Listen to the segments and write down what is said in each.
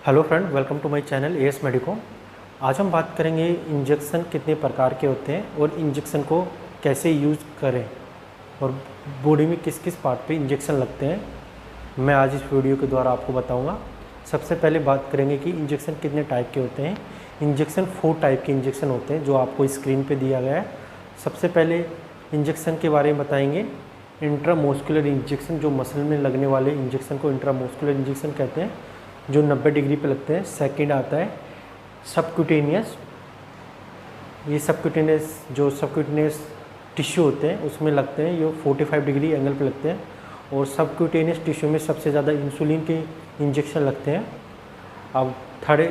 Hello friend, welcome to my channel AS Medico. आज हम बात करेंगे इंजेक्शन कितने प्रकार के होते हैं और इंजेक्शन को कैसे यूज़ करें और बॉडी में किस किस पार्ट पे इंजेक्शन लगते हैं, मैं आज इस वीडियो के द्वारा आपको बताऊंगा। सबसे पहले बात करेंगे कि इंजेक्शन कितने टाइप के होते हैं। इंजेक्शन 4 टाइप के इंजेक्शन होते हैं जो आपको स्क्रीन पर दिया गया है। सबसे पहले इंजेक्शन के बारे में बताएंगे। इंट्रामस्कुलर इंजेक्शन, जो मसल में लगने वाले इंजेक्शन को इंट्रामस्कुलर इंजेक्शन कहते हैं, जो 90 डिग्री पे लगते हैं। सेकंड आता है सबक्यूटेनियस। ये सबक्यूटेनियस टिश्यू होते हैं उसमें लगते हैं, ये 45 डिग्री एंगल पे लगते हैं। और सबक्यूटेनियस टिश्यू में सबसे ज़्यादा इंसुलिन के इंजेक्शन लगते हैं। अब थर्ड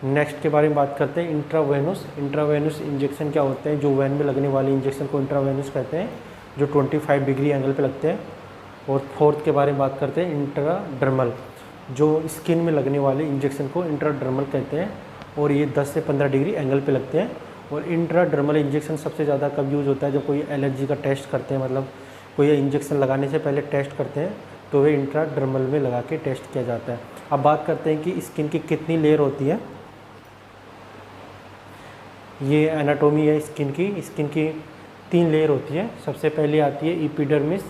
नेक्स्ट के बारे में बात करते हैं, इंट्रावेनस इंजेक्शन क्या होते हैं। जो वैन में लगने वाले इंजेक्शन को इंट्रावेनस कहते हैं, जो 25 डिग्री एंगल पे लगते हैं। और फोर्थ के बारे में बात करते हैं, इंट्राडर्मल, जो स्किन में लगने वाले इंजेक्शन को इंट्राडर्मल कहते हैं और ये 10 से 15 डिग्री एंगल पे लगते हैं। और इंट्राडर्मल इंजेक्शन सबसे ज़्यादा कब यूज़ होता है, जब कोई एलर्जी का टेस्ट करते हैं, मतलब कोई इंजेक्शन लगाने से पहले टेस्ट करते हैं तो वे इंट्राडर्मल में लगा के टेस्ट किया जाता है। अब बात करते हैं कि स्किन की कितनी लेयर होती है। ये एनाटोमी है स्किन की 3 लेयर होती है। सबसे पहले आती है एपिडर्मिस,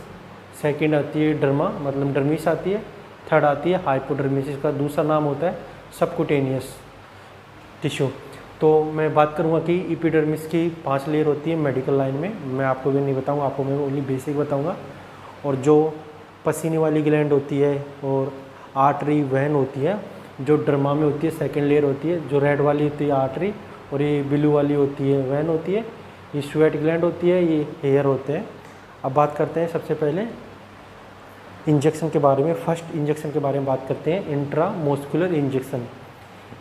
सेकेंड आती है डर्मा मतलब डर्मिस आती है, थर्ड आती है हाइपोडर्मिस, इसका दूसरा नाम होता है सबक्यूटेनियस टिश्यू। तो मैं बात करूँगा कि एपिडर्मिस की 5 लेयर होती है मेडिकल लाइन में। मैं आपको भी नहीं बताऊँगा, आपको मैं ओनली बेसिक बताऊँगा। और जो पसीने वाली ग्लैंड होती है और आर्टरी वेन होती है, जो डर्मा में होती है सेकेंड लेयर होती है। जो रेड वाली होती है आर्टरी और ये ब्लू वाली होती है वेन होती है। ये स्वेट ग्लैंड होती है, ये हेयर होते हैं। अब बात करते हैं सबसे पहले इंजेक्शन के बारे में। फर्स्ट इंजेक्शन के बारे में बात करते हैं, इंट्रामस्कुलर इंजेक्शन।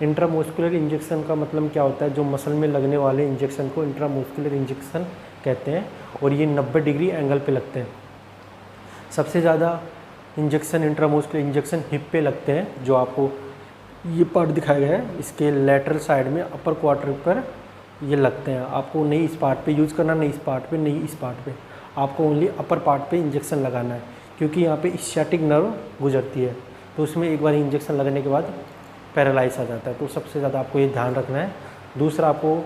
इंट्रामस्कुलर इंजेक्शन का मतलब क्या होता है, जो मसल में लगने वाले इंजेक्शन को इंट्रामस्कुलर इंजेक्शन कहते हैं और ये 90 डिग्री एंगल पे लगते हैं। सबसे ज़्यादा इंजेक्शन इंट्रामस्कुलर इंजेक्शन हिप पे लगते हैं, जो आपको ये पार्ट दिखाया गया है, इसके लेटरल साइड में अपर क्वार्टर पर ये लगते हैं। आपको नहीं इस पार्ट पे यूज़ करना, नहीं इस पार्ट पे, नहीं इस पार्ट पे, आपको ओनली अपर पार्ट पे इंजेक्शन लगाना है, क्योंकि यहाँ पे स्ciatic नर्व गुजरती है। तो उसमें एक बार इंजेक्शन लगने के बाद पैरालाइज आ जाता है। तो सबसे ज़्यादा आपको ये ध्यान रखना है। दूसरा, आपको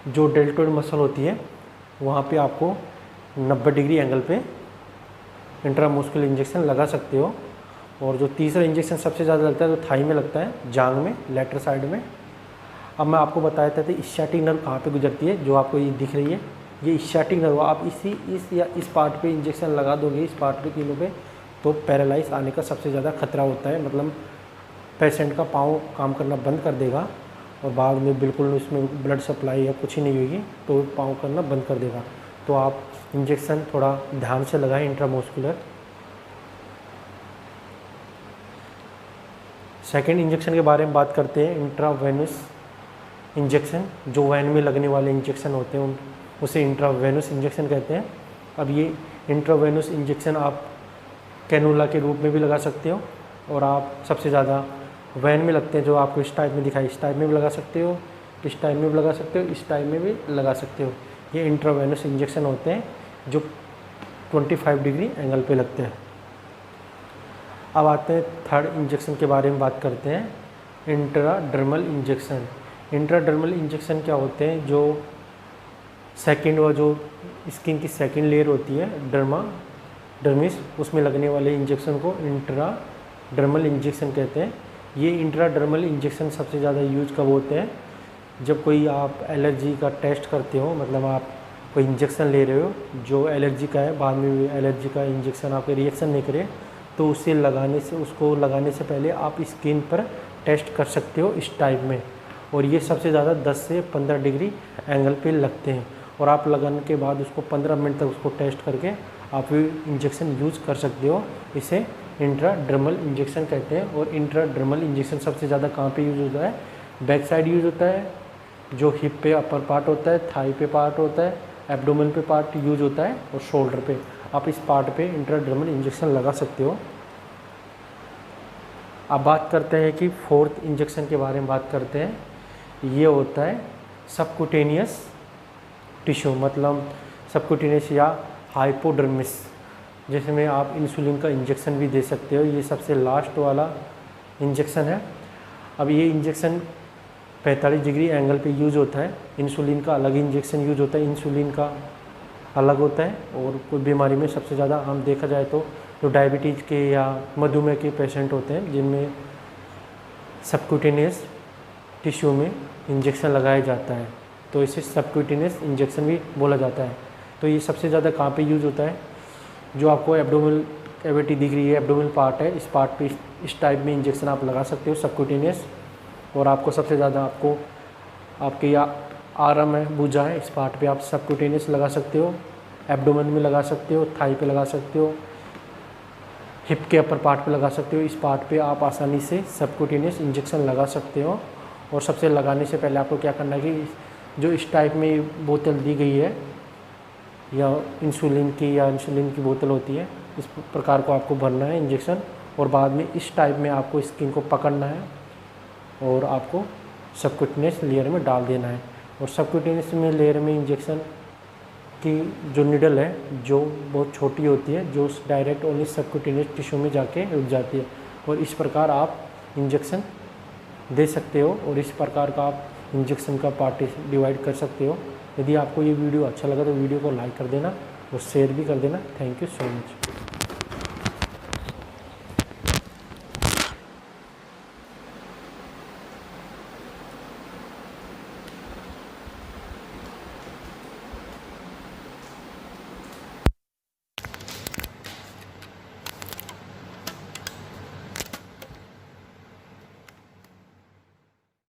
जो डेल्टोइड मसल होती है वहाँ पे आपको 90 डिग्री एंगल पे इंट्रामस्कुलर इंजेक्शन लगा सकते हो। और जो तीसरा इंजेक्शन सबसे ज़्यादा लगता है तो थाई में लगता है, जांग में, लेटर साइड में। अब मैं आपको बताया था स्ciatic नर्व कहाँ पे गुजरती है, जो आपको ये दिख रही है, ये स्ciatic नर्व। आप इस पार्ट पे इंजेक्शन लगा दोगे, इस पार्ट पे तीनों पे, तो पैरालाइज आने का सबसे ज़्यादा खतरा होता है। मतलब पेशेंट का पाँव काम करना बंद कर देगा और बाद में बिल्कुल उसमें ब्लड सप्लाई या कुछ ही नहीं होगी, तो पाँव करना बंद कर देगा। तो आप इंजेक्शन थोड़ा ध्यान से लगाएं इंट्रामस्कुलर। सेकेंड इंजेक्शन के बारे में बात करते हैं, इंट्रावेनस इंजेक्शन। जो वैन में लगने वाले इंजेक्शन होते हैं उसे इंट्रावेनस इंजेक्शन कहते हैं। अब ये इंट्रावेनस इंजेक्शन आप कैनुला के रूप में भी लगा सकते हो और आप सबसे ज़्यादा वैन में लगते हैं, जो आपको इस टाइप में दिखाई, इस टाइप में भी लगा सकते हो, इस टाइप में भी लगा सकते हो, इस टाइप में भी लगा सकते हो। ये इंट्रावेनस इंजेक्शन होते हैं जो 25 डिग्री एंगल पे लगते हैं। अब आते हैं थर्ड इंजेक्शन के बारे में बात करते हैं, इंट्राडर्मल इंजेक्शन। इंट्राडर्मल इंजेक्शन क्या होते हैं, जो सेकेंड व जो स्किन की सेकेंड लेयर होती है डर्मिस, उसमें लगने वाले इंजेक्शन को इंट्राडर्मल इंजेक्शन कहते हैं। ये इंट्राडर्मल इंजेक्शन सबसे ज़्यादा यूज कब होते हैं, जब कोई आप एलर्जी का टेस्ट करते हो, मतलब आप कोई इंजेक्शन ले रहे हो जो एलर्जी का है, बाद में एलर्जी का इंजेक्शन आपके रिएक्शन नहीं करे, तो उसको लगाने से पहले आप स्किन पर टेस्ट कर सकते हो इस टाइप में। और ये सबसे ज़्यादा 10 से 15 डिग्री एंगल पे लगते हैं और आप लगाने के बाद उसको 15 मिनट तक उसको टेस्ट करके आप इंजेक्शन यूज़ कर सकते हो। इसे इंट्राडर्मल इंजेक्शन कहते हैं। और इंट्राडर्मल इंजेक्शन सबसे ज़्यादा कहाँ पे यूज़ होता है, बैक साइड यूज़ होता है, जो हिप पे अपर पार्ट होता है, थाई पे पार्ट होता है, एब्डोमेन पे पार्ट यूज़ होता है और शोल्डर पे। आप इस पार्ट पे इंट्राडर्मल इंजेक्शन लगा सकते हो। अब बात करते हैं कि फोर्थ इंजेक्शन के बारे में बात करते हैं। ये होता है सबक्यूटेनियस टिश्यू, मतलब सबक्यूटेनियस या हाइपोडर्मिस, जिसमें आप इंसुलिन का इंजेक्शन भी दे सकते हो। ये सबसे लास्ट वाला इंजेक्शन है। अब ये इंजेक्शन 45 डिग्री एंगल पे यूज़ होता है। इंसुलिन का अलग इंजेक्शन यूज़ होता है, इंसुलिन का अलग होता है। और कोई बीमारी में सबसे ज़्यादा हम देखा जाए तो जो डायबिटीज़ के या मधुमेह के पेशेंट होते हैं जिनमें सबक्यूटेनियस टिश्यू में इंजेक्शन लगाया जाता है, तो इसे सबक्यूटेनियस इंजेक्शन भी बोला जाता है। तो ये सबसे ज़्यादा कहाँ पे यूज़ होता है, जो आपको एब्डोमिनल कैविटी दिख रही है, एब्डोमिनल पार्ट है, इस पार्ट पे इस टाइप में इंजेक्शन आप लगा सकते हो सबक्यूटेनियस। और आपको सबसे ज़्यादा आपको आपके या आर्म है, भुजा है, इस पार्ट पे आप सबक्यूटेनियस लगा सकते हो, एब्डोमेन में लगा सकते हो, थाई पे लगा सकते हो, हिप के अपर पार्ट पे लगा सकते हो। इस पार्ट पे आप आसानी से सबक्यूटेनियस इंजेक्शन लगा सकते हो। और सबसे लगाने से पहले आपको क्या करना है कि जो इस टाइप में बोतल दी गई है या इंसुलिन की बोतल होती है, इस प्रकार को आपको भरना है इंजेक्शन। और बाद में इस टाइप में आपको स्किन को पकड़ना है और आपको सबक्यूटेनियस लेयर में डाल देना है। और सबक्यूटेनियस में लेयर में इंजेक्शन की जो निडल है जो बहुत छोटी होती है, जो डायरेक्ट ओनली सबक्यूटेनियस टिश्यू में जाके रुक जाती है। और इस प्रकार आप इंजेक्शन दे सकते हो और इस प्रकार का आप इंजेक्शन का पार्ट डिवाइड कर सकते हो। यदि आपको ये वीडियो अच्छा लगा तो वीडियो को लाइक कर देना और शेयर भी कर देना। Thank you so much.